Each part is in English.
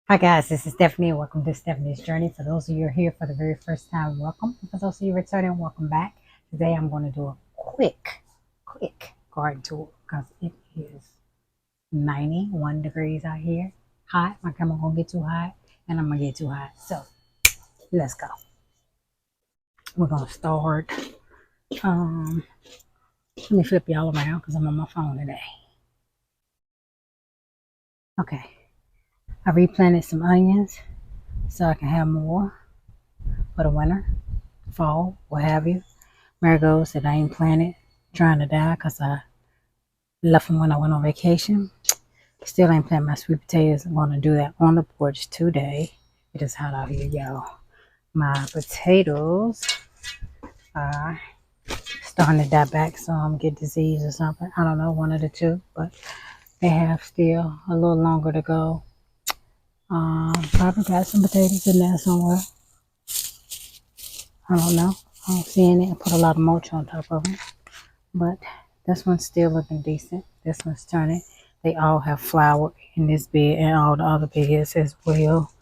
Hi guys, this is Stephanie and welcome to Stephanie's Journey. For those of you who are here for the very first time, welcome. And for those of you returning, welcome back. Today I'm going to do a quick garden tour because it is 91 degrees out here. Hot. My camera gonna get too hot and I'm gonna get too hot. So let's go. We're gonna start. Um, Let me flip y'all around because I'm on my phone today. Okay. I replanted some onions so I can have more for the winter, fall, what have you. Marigolds that I ain't planted, trying to die because I left them when I went on vacation. Still ain't planted my sweet potatoes. I'm going to do that on the porch today. It is hot out here, y'all. My potatoes are starting to die back, so I'm get disease or something. I don't know, one of the two, but they have still a little longer to go. Probably got some potatoes in there somewhere. I don't know. I don't see any. I put a lot of mulch on top of them. But this one's still looking decent. This one's turning. They all have flower in this bed and all the other beds as well.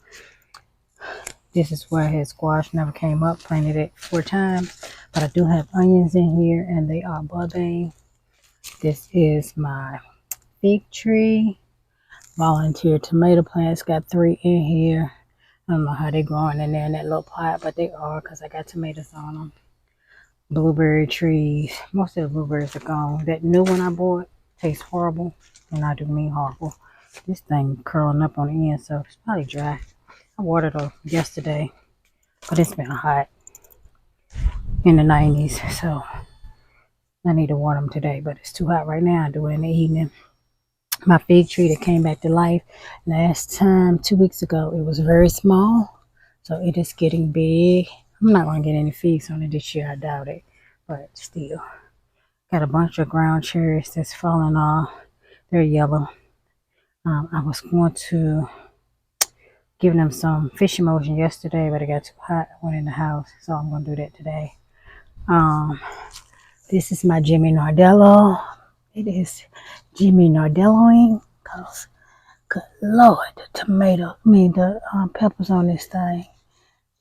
This is where his squash never came up. Planted it 4 times. But I do have onions in here and they are budding. This is my fig tree. Volunteer tomato plants. Got 3 in here. I don't know how they're growing in there in that little pot, but they are because I got tomatoes on them. Blueberry trees. Most of the blueberries are gone. That new one I bought tastes horrible, and I do mean horrible. This thing curling up on the end, so it's probably dry. I watered it yesterday, but it's been hot in the 90s, so I need to water them today, but it's too hot right now. I do it in the evening. My fig tree that came back to life last time, 2 weeks ago, it was very small, so it is getting big. I'm not going to get any figs on it this year, I doubt it, but still. Got a bunch of ground cherries that's falling off. They're yellow. I was going to give them some fish emulsion yesterday, but it got too hot. I went in the house, so I'm going to do that today. This is my Jimmy Nardello. It is Jimmy Nardelloing because, good Lord, the peppers on this thing,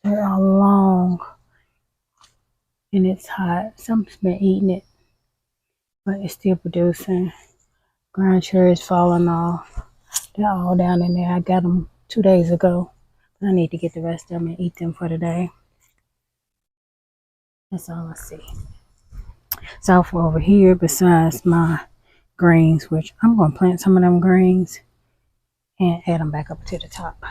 they're all long and it's hot. Something's been eating it, but it's still producing. Ground cherries falling off. They're all down in there. I got them 2 days ago. But I need to get the rest of them and eat them for today. That's all I see. So for over here, besides my greens, which I'm going to plant some of them greens and add them back up to the top.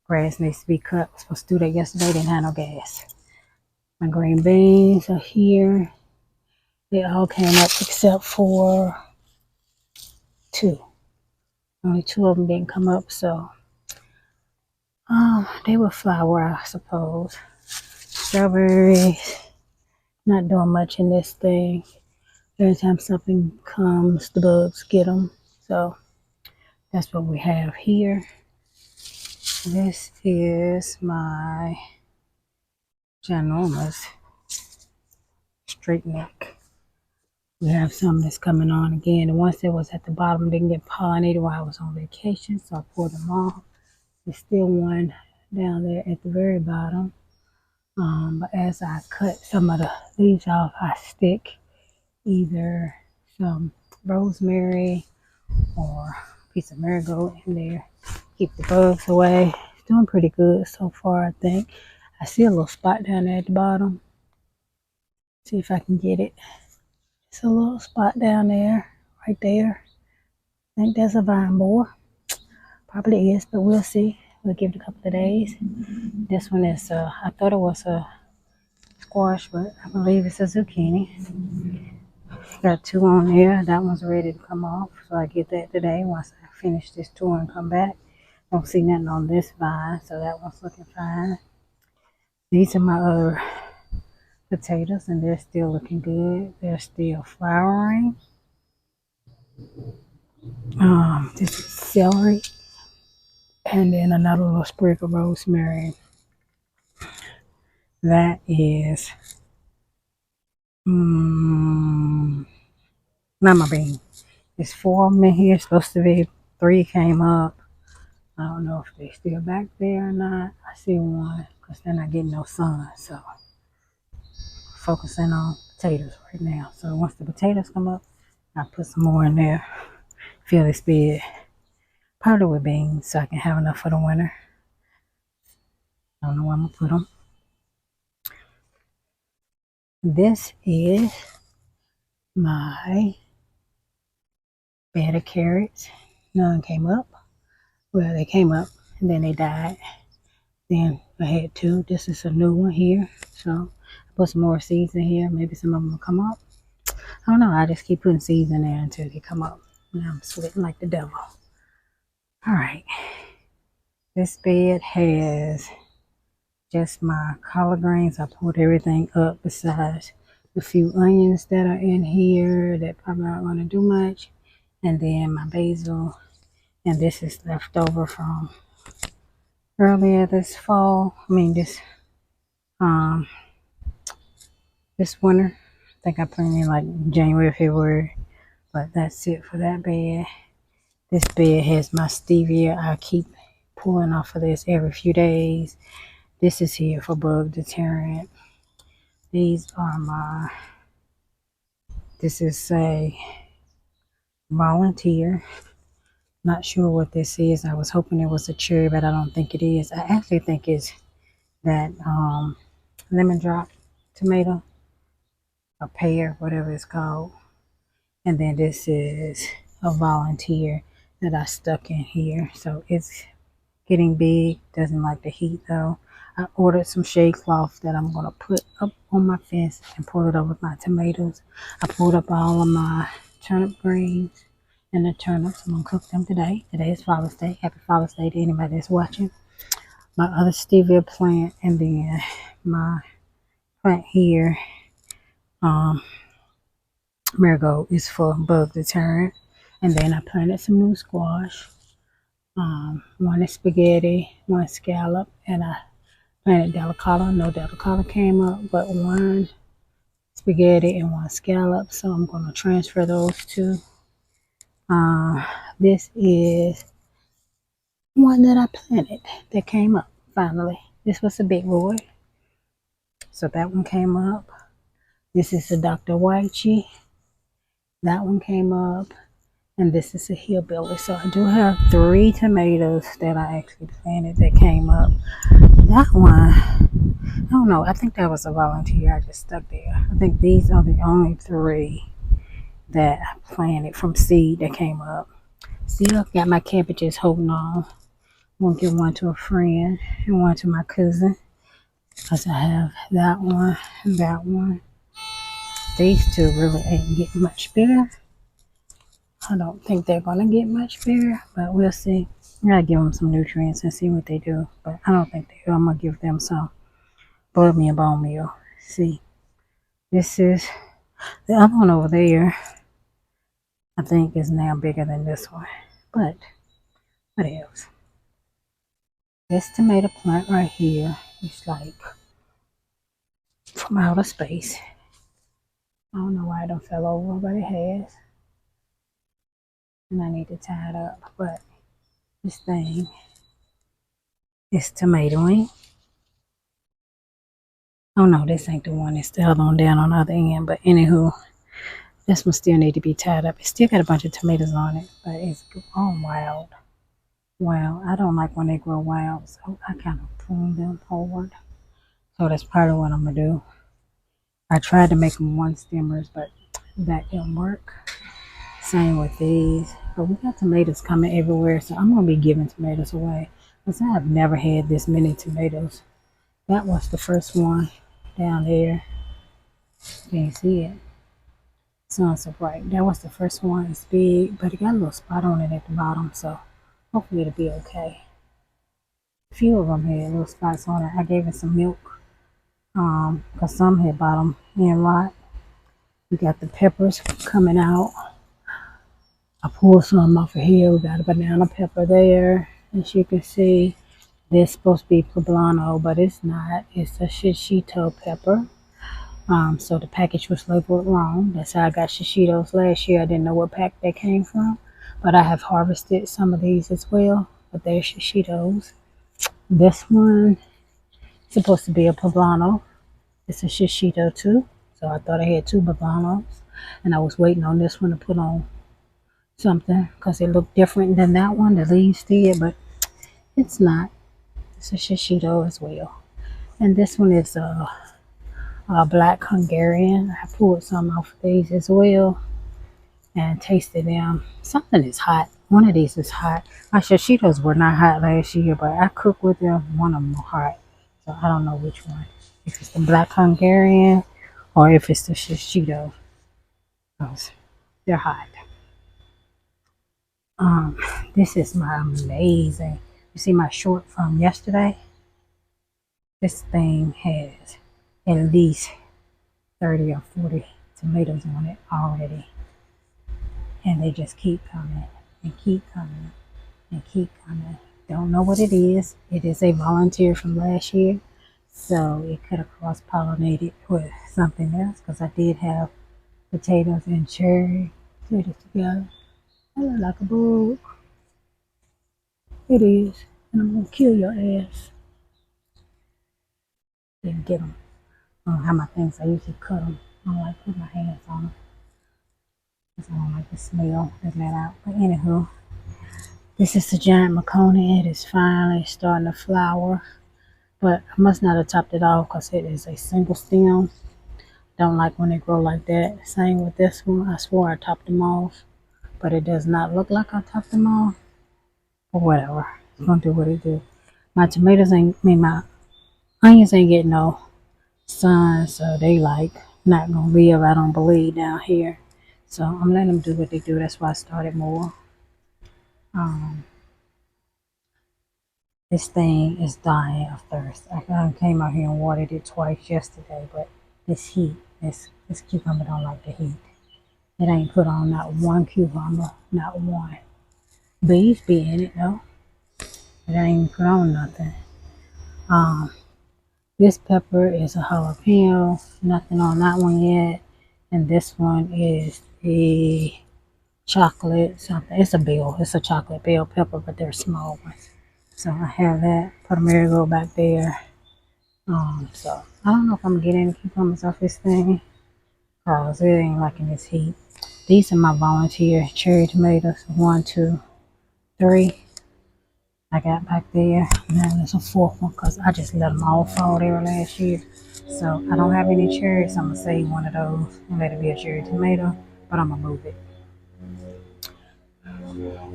Grass needs to be cut. I was supposed to do that yesterday. Didn't have no gas. My green beans are here. They all came up except for 2. Only 2 of them didn't come up, so they will flower, I suppose. Strawberries, not doing much in this thing. Every time something comes, the bugs get them. So that's what we have here. This is my ginormous straight neck. We have some that's coming on again. The ones that was at the bottom didn't get pollinated while I was on vacation, so I pulled them off. There's still one down there at the very bottom. But as I cut some of the leaves off, I stick either some rosemary or a piece of marigold in there. Keep the bugs away. It's doing pretty good so far, I think. I see a little spot down there at the bottom. See if I can get it. It's a little spot down there, right there. I think that's a vine borer. Probably is, but we'll see. We'll give it a couple of days. This one is, I thought it was a squash, but I believe it's a zucchini. Got 2 on there. That one's ready to come off, so I get that today once I finish this tour and come back. Don't see nothing on this vine, so that one's looking fine. These are my other potatoes, and they're still looking good. They're still flowering. This is celery, and then another little sprig of rosemary. That is lima bean. There's 4 of them in here. Supposed to be 3 came up. I don't know if they still back there or not. I see one because they're not getting no sun. So focusing on potatoes right now. So once the potatoes come up, I put some more in there. Fill this bed probably with beans so I can have enough for the winter. I don't know where I'm gonna put them. This is my bed of carrots. None came up. Well, they came up and then they died. Then I had 2. This is a new one here. So I put some more seeds in here. Maybe some of them will come up. I don't know. I just keep putting seeds in there until they come up. And I'm sweating like the devil. All right. This bed has just my collard greens. I pulled everything up besides the few onions that are in here that probably aren't going to do much. And then my basil. And this is left over from earlier this fall. I mean this winter. I think I planted in like January, February. But that's it for that bed. This bed has my stevia. I keep pulling off of this every few days. This is here for bug deterrent. These are my, this is a volunteer. Not sure what this is. I was hoping it was a cherry, but I don't think it is. I actually think it's that lemon drop tomato, or pear, whatever it's called. And then this is a volunteer that I stuck in here. So it's getting big. Doesn't like the heat though. I ordered some shade cloth that I'm going to put up on my fence and pull it up with my tomatoes. I pulled up all of my turnip greens and the turnips. I'm going to cook them today. Today is Father's Day. Happy Father's Day to anybody that's watching. My other stevia plant, and then my plant here, marigold, is for bug deterrent. And then I planted some new squash. One is spaghetti, one scallop, and I planted delicata. No delicata came up, but one spaghetti and one scallop. So I'm going to transfer those two. This is one that I planted that came up finally. This was a big boy. So that one came up. This is a Dr. Whitey. That one came up. And this is a hillbilly. So I do have 3 tomatoes that I actually planted that came up. That one, I don't know. I think that was a volunteer. I just stuck there. I think these are the only 3 that I planted from seed that came up. Still got my cabbages holding on. I'm going to give one to a friend and one to my cousin. Because I have that one and that one. These 2 really ain't getting much bigger. I don't think they're going to get much bigger, but we'll see. I gotta give them some nutrients and see what they do. But I don't think they do. I'm going to give them some blood meal, bone meal. See, this is the other one over there. I think is now bigger than this one. But what else? This tomato plant right here is like from outer space. I don't know why it don't fell over, but it has. And I need to tie it up. But this thing is tomatoing. Oh no, this ain't the one. It's the other one down on the other end. But anywho, this one still need to be tied up. It still got a bunch of tomatoes on it, but it's all wild. Wow, I don't like when they grow wild, so I kind of prune them forward. So that's part of what I'm gonna do. I tried to make them 1-stemmers, but that didn't work. Same with these. But we got tomatoes coming everywhere, so I'm gonna be giving tomatoes away because I have never had this many tomatoes. That was the first one down there. Can't see it. Sun's so bright. That was the first one. It's big, but it got a little spot on it at the bottom, so hopefully it'll be okay. A few of them had little spots on it. I gave it some milk, because some had bottom end rot. We got the peppers coming out. I pulled some off of here. We got a banana pepper there. As you can see, this supposed to be poblano, but it's not. It's a shishito pepper. So the package was labeled wrong. That's how I got shishitos last year. I didn't know what pack they came from. But I have harvested some of these as well. But they're shishitos. This one is supposed to be a poblano. It's a shishito too. So I thought I had two poblanos. And I was waiting on this one to put on something because it looked different than that one. The leaves did, but it's not. It's a shishito as well. And this one is a black Hungarian. I pulled some off of these as well and tasted them. Something is hot. One of these is hot. My shishitos were not hot last year, but I cooked with them. One of them was hot. So I don't know which one. If it's the black Hungarian or if it's the shishito. They're hot. This is my amazing. You see my short from yesterday? This thing has at least 30 or 40 tomatoes on it already. And they just keep coming and keep coming and keep coming. Don't know what it is. It is a volunteer from last year. So it could have cross-pollinated with something else because I did have potatoes and cherry potatoes together. I look like a bug. It is. And I'm going to kill your ass. Didn't get them. I don't have my things. I usually cut them. I don't like putting my hands on them because I don't like the smell they let out. But anywho, this is the giant maconi. It is finally starting to flower. But I must not have topped it off because it is a single stem. Don't like when they grow like that. Same with this one. I swore I topped them off. But it does not look like I topped them off. Or whatever. It's going to do what it do. My tomatoes ain't, my onions ain't getting no sun, so they like not gonna live, I don't believe, down here. So I'm letting them do what they do. That's why I started more. This thing is dying of thirst. I came out here and watered it twice yesterday, but this heat, this cucumber don't like the heat. It ain't put on not one cucumber, not one. Bees be in it though. It ain't put on nothing. This pepper is a jalapeno. Nothing on that one yet. And this one is the chocolate something. It's a bell. It's a chocolate bell pepper, but they're small ones. So I have that. Put a marigold back there. So I don't know if I'm gonna get any cucumbers off this thing because it ain't liking this heat. These are my volunteer cherry tomatoes. 1, 2, 3. I got back there. Now there's a fourth one because I just let them all fall there last year. So I don't have any cherries. I'm gonna save one of those and let it be a cherry tomato, but I'm gonna move it.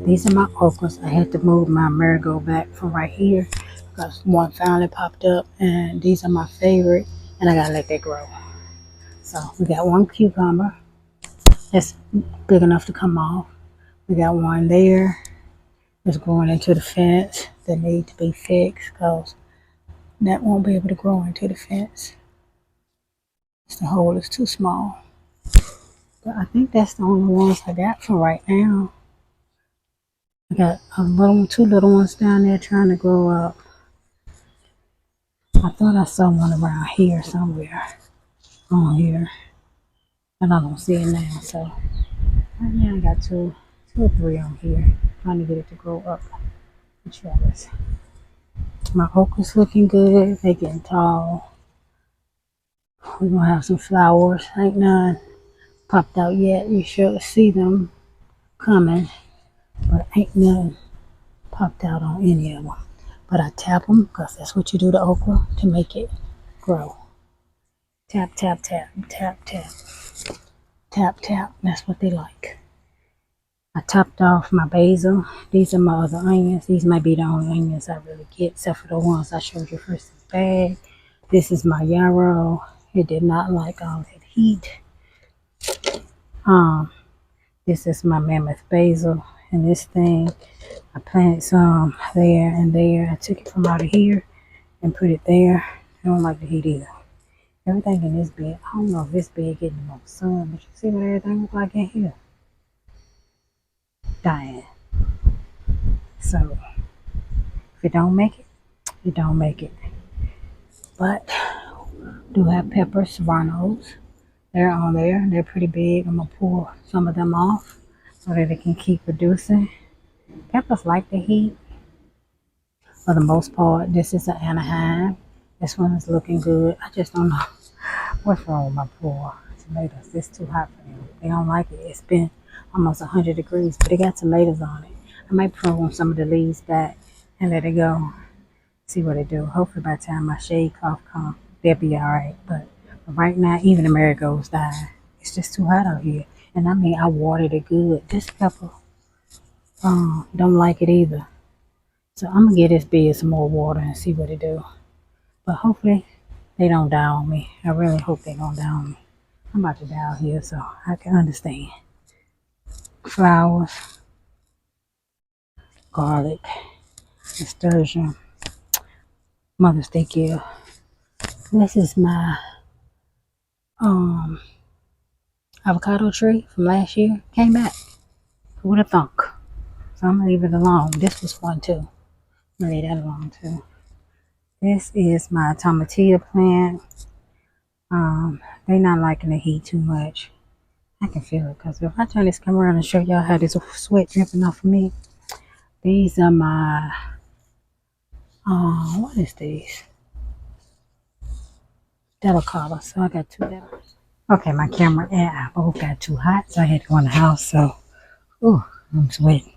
These are my okras. I had to move my marigold back from right here because one finally popped up, and these are my favorite, and I gotta let that grow. So we got one cucumber that's big enough to come off. We got one there that's growing into the fence that need to be fixed because that won't be able to grow into the fence. The hole is too small. But I think that's the only ones I got for right now. I got two little ones down there trying to grow up. I thought I saw one around here somewhere. On here. And I don't see it now. So right now I got two or three on here. Trying to get it to grow up. The trellis. My okra's looking good. They getting tall. We're gonna have some flowers. Ain't none popped out yet. You should see them coming. But ain't none popped out on any of them. But I tap them because that's what you do to okra to make it grow. Tap, tap, tap, tap, tap. Tap, tap. That's what they like. I topped off my basil. These are my other onions. These might be the only onions I really get, except for the ones I showed you first in the bag. This is my yarrow. It did not like all that heat. This is my mammoth basil. And this thing, I planted some there and there. I took it from out of here and put it there. I don't like the heat either. Everything in this bed, I don't know if this bed getting no sun, but you see what everything looks like in here? Dying. So, if it don't make it, it don't make it. But, do have peppers, serranos. They're on there. They're pretty big. I'm going to pull some of them off. so that it can keep producing. Peppers like the heat for the most part. This is an Anaheim. This one is looking good. I just don't know what's wrong with my poor tomatoes. It's too hot for them. They don't like it. It's been almost 100 degrees, but it got tomatoes on it. I might prune some of the leaves back and let it go. See what it do. Hopefully by the time my shade cloth comes, they'll be alright. But right now, even the marigolds die. It's just too hot out here. And I mean, I watered it good. This pepper don't like it either. So I'm gonna give this bed some more water and see what it do. But hopefully they don't die on me. I really hope they don't die on me. I'm about to die out here, so I can understand. Flowers, garlic, nasturtium, Mother's Day gift. This is my avocado tree from last year. Came back. Who would have thunk? So I'm gonna leave it alone. This was one too. I'm gonna leave that alone too. This is my tomatillo plant. They not liking the heat too much. I can feel it because if I turn this camera around and show y'all how this sweat dripping off of me, these are my what is these? Delicata. So I got two delicata. Okay, my camera and I both got too hot, so I had to go in the house. So, ooh, I'm sweating.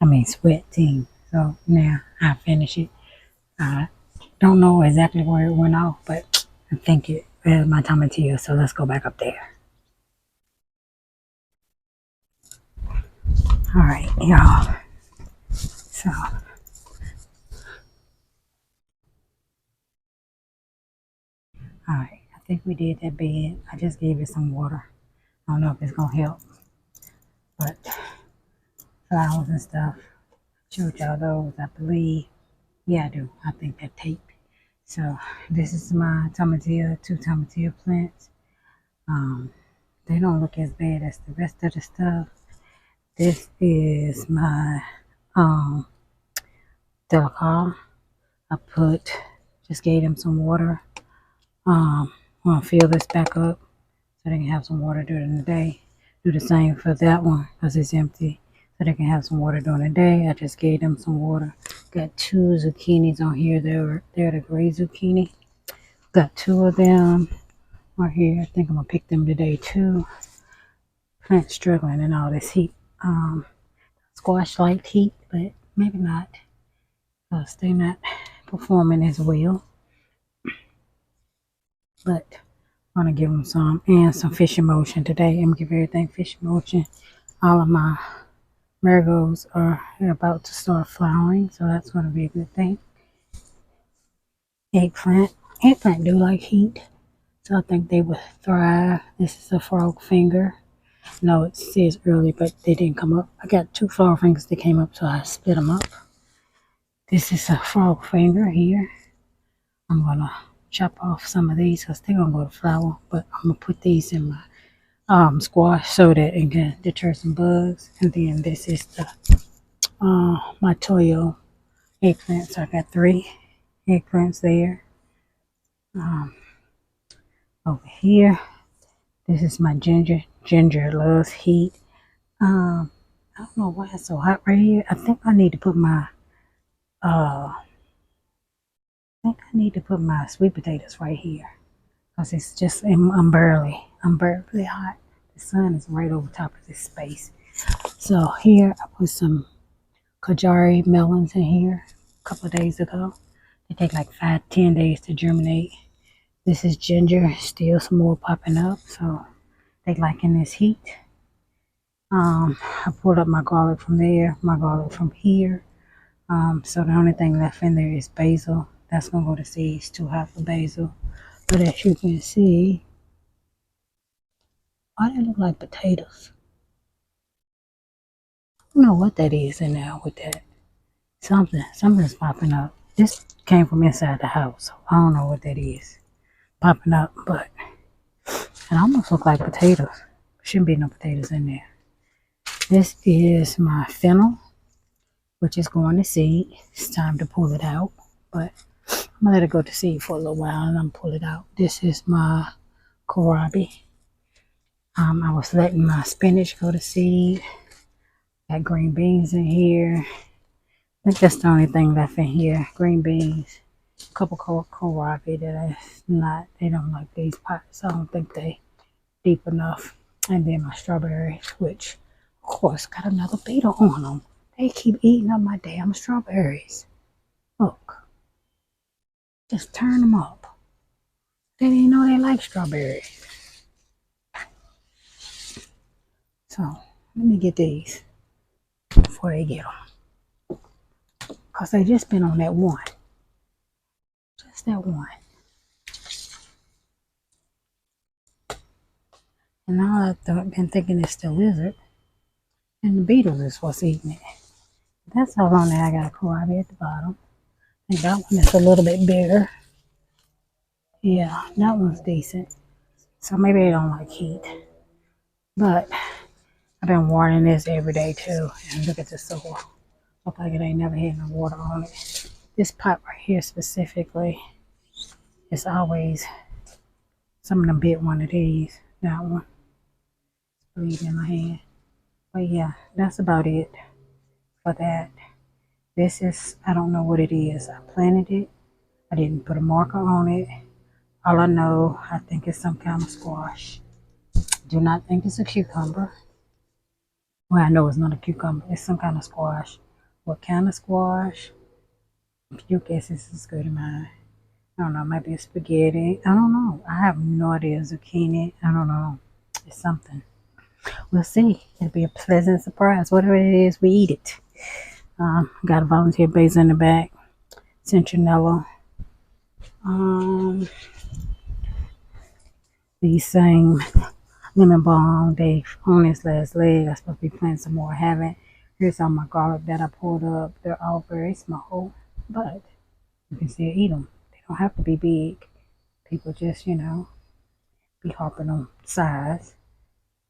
I mean, sweating. So now I finish it. I don't know exactly where it went off, but I think it was my tomatillo. So let's go back up there. All right, y'all. So, all right. I think we did that bed. I just gave it some water. I don't know if it's gonna help, but flowers and stuff. Showed y'all those, I believe. Yeah, I do. I think they're taped. So this is my tomatillo, two tomatillo plants. They don't look as bad as the rest of the stuff. This is my delicata. I just gave them some water. I'm gonna fill this back up so they can have some water during the day. Do the same for that one because it's empty, so they can have some water during the day. I just gave them some water. Got two zucchinis on here. They're the gray zucchini. Got two of them right here. I think I'm gonna pick them today too. Plant struggling in all this heat. Squash like heat, but maybe not because they're not performing as well. But I'm gonna give them some and some fish emotion today. I'm gonna give everything fish emotion. All of my marigolds are about to start flowering, so that's gonna be a good thing. Eggplant do like heat, so I think they would thrive. This is a frog finger. No, it says early, but they didn't come up. I got two frog fingers that came up, so I split them up. This is a frog finger here. I'm gonna chop off some of these because they're gonna go to flower, but I'm gonna put these in my squash so that it can deter some bugs. And then this is the my toyo eggplants. So I got 3 eggplants there. Over here, this is my ginger. Ginger loves heat. I don't know why it's so hot right here. I think I need to put my sweet potatoes right here because it's just I'm barely hot. The sun is right over top of this space. So here I put some Kajari melons in here a couple of days ago. They take like 5-10 days to germinate. This is ginger, still some more popping up, so they liking this heat. I pulled up my garlic from there, my garlic from here. So the only thing left in there is basil. That's gonna go to seed. It's too hot for basil. But as you can see, why they look like potatoes? I don't know what that is in there with that. Something's popping up. This came from inside the house. So I don't know what that is popping up, but it almost look like potatoes. Shouldn't be no potatoes in there. This is my fennel, which is going to seed. It's time to pull it out, but I'm gonna let it go to seed for a little while and I'm pull it out. This is my kohlrabi. I was letting my spinach go to seed. Got green beans in here. I think that's the only thing left in here. Green beans. A couple kohlrabi that is not, they don't like these pots. I don't think they deep enough. And then my strawberries, which of course got another beetle on them. They keep eating up my damn strawberries. Look, just turn them up. They didn't know they like strawberries. So let me get these before they get them. Because they just been on that one. Just that one. And now I've been thinking it's the lizard. And the beetle is what's eating it. That's all on there. I got a kohlrabi at the bottom. And that one is a little bit bigger. Yeah, that one's decent. So maybe they don't like heat. But I've been watering this every day too. And look at the soil. Look like it ain't never had no water on it. This pot right here specifically is always, some of them bit one of these. That one. Bleeding in my hand. But yeah, that's about it for that. This is, I don't know what it is. I planted it. I didn't put a marker on it. All I know, I think it's some kind of squash. Do not think it's a cucumber. Well, I know it's not a cucumber. It's some kind of squash. What kind of squash? Your guess is as good as mine. I don't know. Maybe it's spaghetti. I don't know. I have no idea. Zucchini. I don't know. It's something. We'll see. It'll be a pleasant surprise. Whatever it is, we eat it. Got a volunteer base in the back. Citronella. These same lemon balm. They on this last leg. I'm supposed to be planting some more. I haven't. Here's all my garlic that I pulled up. They're all very small, but you can still eat them. They don't have to be big. People just, be harping on size.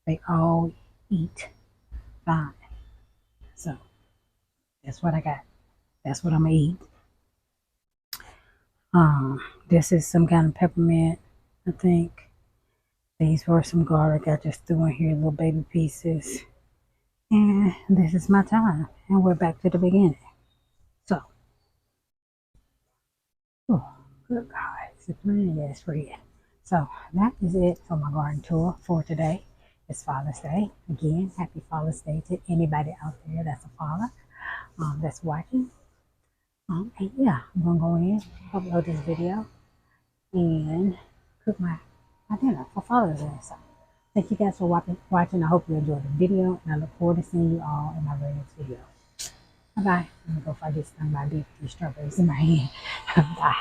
They all eat fine. So that's what I got. That's what I'm gonna eat. This is some kind of peppermint, I think. These were some garlic I just threw in here, little baby pieces. And this is my time. And we're back to the beginning. So, oh, good God, it's a plenty that's red. So that is it for my garden tour for today. It's Father's Day. Again, happy Father's Day to anybody out there that's a father that's watching. And yeah, I'm gonna go in, upload this video, and cook my dinner for Father's Day. So thank you guys for watching. I hope you enjoyed the video, and I look forward to seeing you all in my very next video. Bye bye. I'm gonna go if I get stung by a bee with these strawberries in my hand. Bye.